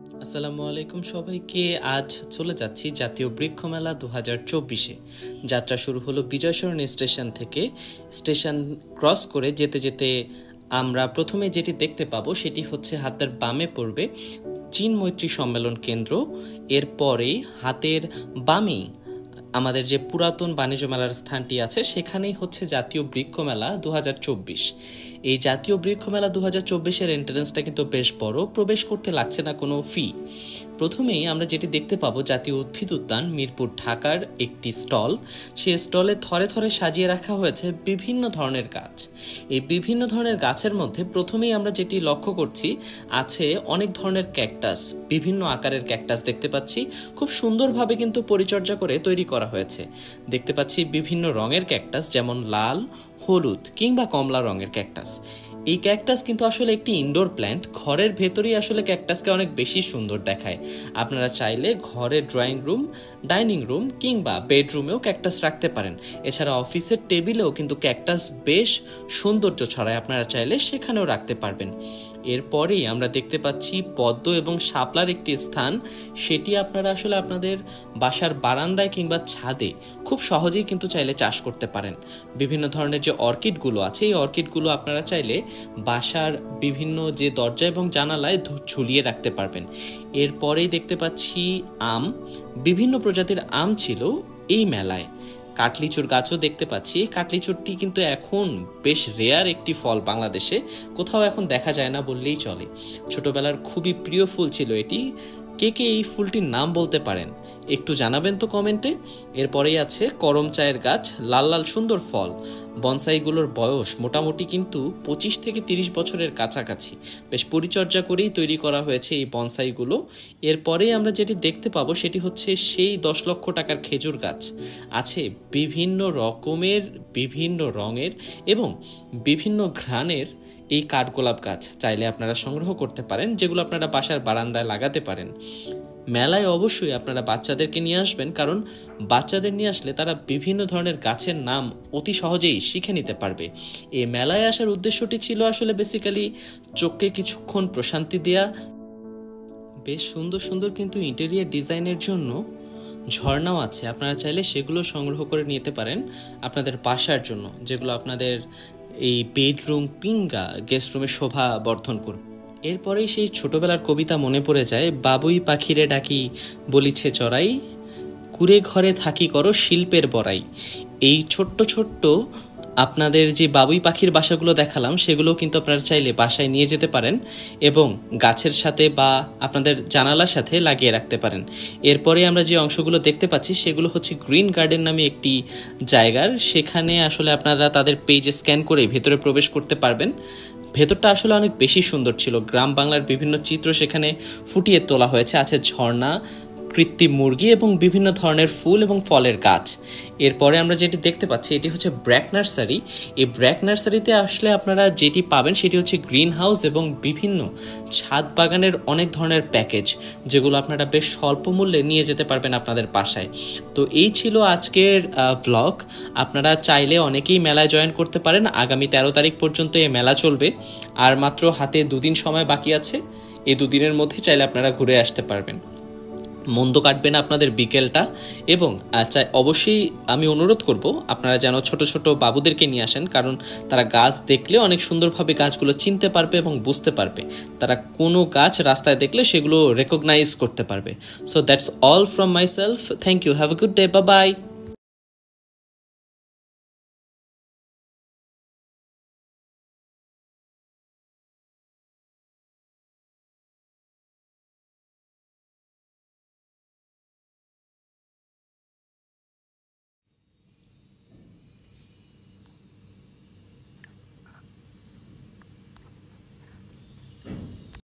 আসসালামু আলাইকুম সবাইকে। আজ চলে যাচ্ছি জাতীয় বৃক্ষ মেলা 2024-এ। যাত্রা শুরু হলো বিজয় সরণি স্টেশন থেকে। স্টেশন ক্রস করে যেতে যেতে আমরা প্রথমে যেটি দেখতে পাবো সেটি হচ্ছে হাতের বামে পড়বে চীন মৈত্রী সম্মেলন কেন্দ্র। এরপরেই হাতের বামেই আমাদের যে পুরাতন বাণিজ্য মেলার স্থানটি আছে সেখানেই হচ্ছে জাতীয় বৃক্ষ মেলা 2024। এই জাতীয় বৃক্ষ মেলা 2024-এর এন্ট্রান্সটা কিন্তু বেশ বড়, প্রবেশ করতে লাগছে না কোনো ফি। প্রথমেই আমরা যেটি দেখতে পাবো জাতীয় উদ্ভিদ উদ্যান মিরপুর ঢাকার একটি স্টল। সেই স্টলে থরে থরে সাজিয়ে রাখা হয়েছে বিভিন্ন ধরনের গাছ। এই বিভিন্ন ধরনের গাছের মধ্যে প্রথমেই আমরা যেটি লক্ষ্য করছি আছে অনেক ধরনের ক্যাকটাস, বিভিন্ন আকারের ক্যাকটাস দেখতে পাচ্ছি। খুব সুন্দরভাবে কিন্তু পরিচর্যা করে তৈরি করা হয়েছে। দেখতে পাচ্ছি বিভিন্ন রঙের ক্যাকটাস, যেমন লাল, হলুদ কিংবা কমলা রঙের ক্যাকটাস। এই ক্যাকটাস কিন্তু আসলে একটি ইনডোর প্ল্যান্ট। ঘরের ভেতরেই আসলে ক্যাকটাসকে অনেক বেশি সুন্দর দেখায়। আপনারা চাইলে ঘরের ড্রয়িং রুম, ডাইনিং রুম কিংবা বেডরুমেও ক্যাকটাস রাখতে পারেন। এছাড়া অফিসের টেবিলেও কিন্তু ক্যাকটাস বেশ সৌন্দর্য ছড়ায়, আপনারা চাইলে সেখানেও রাখতে পারবেন। এরপরেই আমরা দেখতে পাচ্ছি পদ্ম এবং শাপলার একটি স্থান। সেটি আপনারা আসলে আপনাদের বাসার বারান্দায় কিংবা ছাদে খুব সহজেই কিন্তু চাইলে চাষ করতে পারেন। বিভিন্ন ধরনের যে অর্কিডগুলো আছে এই অর্কিডগুলো আপনারা চাইলে বাসার বিভিন্ন যে দরজা এবং জানালায় ঝুলিয়ে রাখতে পারবেন। এরপরেই দেখতে পাচ্ছি আম, বিভিন্ন প্রজাতির আম ছিল এই মেলায়। কাটলিচুর গাছও দেখতে পাচ্ছি। কাটলিচুরটি কিন্তু এখন বেশ রেয়ার একটি ফল, বাংলাদেশে কোথাও এখন দেখা যায় না বললেই চলে। ছোটবেলার খুবই প্রিয় ফুল ছিল এটি। কে কে এই ফুলটির নাম বলতে পারেন একটু জানাবেন তো কমেন্টে। এরপরেই আছে করম চায়ের গাছ, লাল লাল সুন্দর ফল। বনসাইগুলোর বয়স মোটামুটি কিন্তু 25 থেকে 30 বছরের কাছাকাছি। বেশ পরিচর্যা করেই তৈরি করা হয়েছে এই বনসাইগুলো। এরপরেই আমরা যেটি দেখতে পাবো সেটি হচ্ছে সেই 10 লক্ষ টাকার খেজুর গাছ। আছে বিভিন্ন রকমের, বিভিন্ন রঙের এবং বিভিন্ন ঘ্রাণের এই কাঠগোলাপ গাছ চাইলে আপনারা সংগ্রহ করতে পারেন, যেগুলো আপনারা বাসার বারান্দায় লাগাতে পারেন। মেলায় অবশ্যই আপনারা বাচ্চাদেরকে নিয়ে আসবেন, কারণ বাচ্চাদের নিয়ে আসলে তারা বিভিন্ন ধরনের গাছের নাম অতি সহজেই শিখে নিতে পারবে। এই মেলায় আসার উদ্দেশ্যটি ছিল আসলে বেসিক্যালি চোখকে কিছুক্ষণ প্রশান্তি দেয়া। বেশ সুন্দর সুন্দর কিন্তু ইন্টেরিয়ার ডিজাইনের জন্য ঝর্ণাও আছে, আপনারা চাইলে সেগুলো সংগ্রহ করে নিতে পারেন আপনাদের বাসার জন্য, যেগুলো আপনাদের এই বেডরুম কিংবা গেস্ট রুমে শোভা বর্ধন করবে। এরপরেই সেই ছোটবেলার কবিতা মনে পড়ে যায়, বাবুই পাখিরে ডাকি বলিছে চড়াই, কুড়ে ঘরে থাকি করো শিল্পের বড়াই। এই ছোট্ট ছোট্ট আপনাদের যে বাবুই পাখির বাসাগুলো দেখালাম সেগুলো কিন্তু আপনারা চাইলে বাসায় নিয়ে যেতে পারেন এবং গাছের সাথে বা আপনাদের জানালার সাথে লাগিয়ে রাখতে পারেন। এরপরে আমরা যে অংশগুলো দেখতে পাচ্ছি সেগুলো হচ্ছে গ্রিন গার্ডেন নামে একটি জায়গার। সেখানে আসলে আপনারা তাদের পেজে স্ক্যান করে ভেতরে প্রবেশ করতে পারবেন। ভেতরটা আসলে অনেক বেশি সুন্দর ছিল। গ্রাম বাংলার বিভিন্ন চিত্র সেখানে ফুটিয়ে তোলা হয়েছে। আছে ঝর্ণা, কৃত্রিম মুরগি এবং বিভিন্ন ধরনের ফুল এবং ফলের গাছ। এরপরে আমরা যেটি দেখতে পাচ্ছি এটি হচ্ছে ব্র্যাক নার্সারি। এই ব্র্যাক নার্সারিতে আসলে আপনারা যেটি পাবেন সেটি হচ্ছে গ্রিন হাউস এবং বিভিন্ন ছাদ বাগানের অনেক ধরনের প্যাকেজ, যেগুলো আপনারা বেশ স্বল্প মূল্যে নিয়ে যেতে পারবেন আপনাদের বাসায়। তো এই ছিল আজকের ভ্লগ। আপনারা চাইলে অনেকেই মেলায় জয়েন করতে পারেন। আগামী 13 তারিখ পর্যন্ত এই মেলা চলবে, আর মাত্র হাতে 2 দিন সময় বাকি আছে। এই 2 দিনের মধ্যে চাইলে আপনারা ঘুরে আসতে পারবেন। মন্দ কাটবে না আপনাদের বিকেলটা। এবং অবশ্যই আমি অনুরোধ করব আপনারা যেন ছোট ছোট বাবুদেরকে নিয়ে আসেন, কারণ তারা গাছ দেখলে অনেক সুন্দরভাবে গাছগুলো চিনতে পারবে এবং বুঝতে পারবে। তারা কোনো গাছ রাস্তায় দেখলে সেগুলো রেকগনাইজ করতে পারবে। So that's all from myself. Thank you, have a good day, bye by.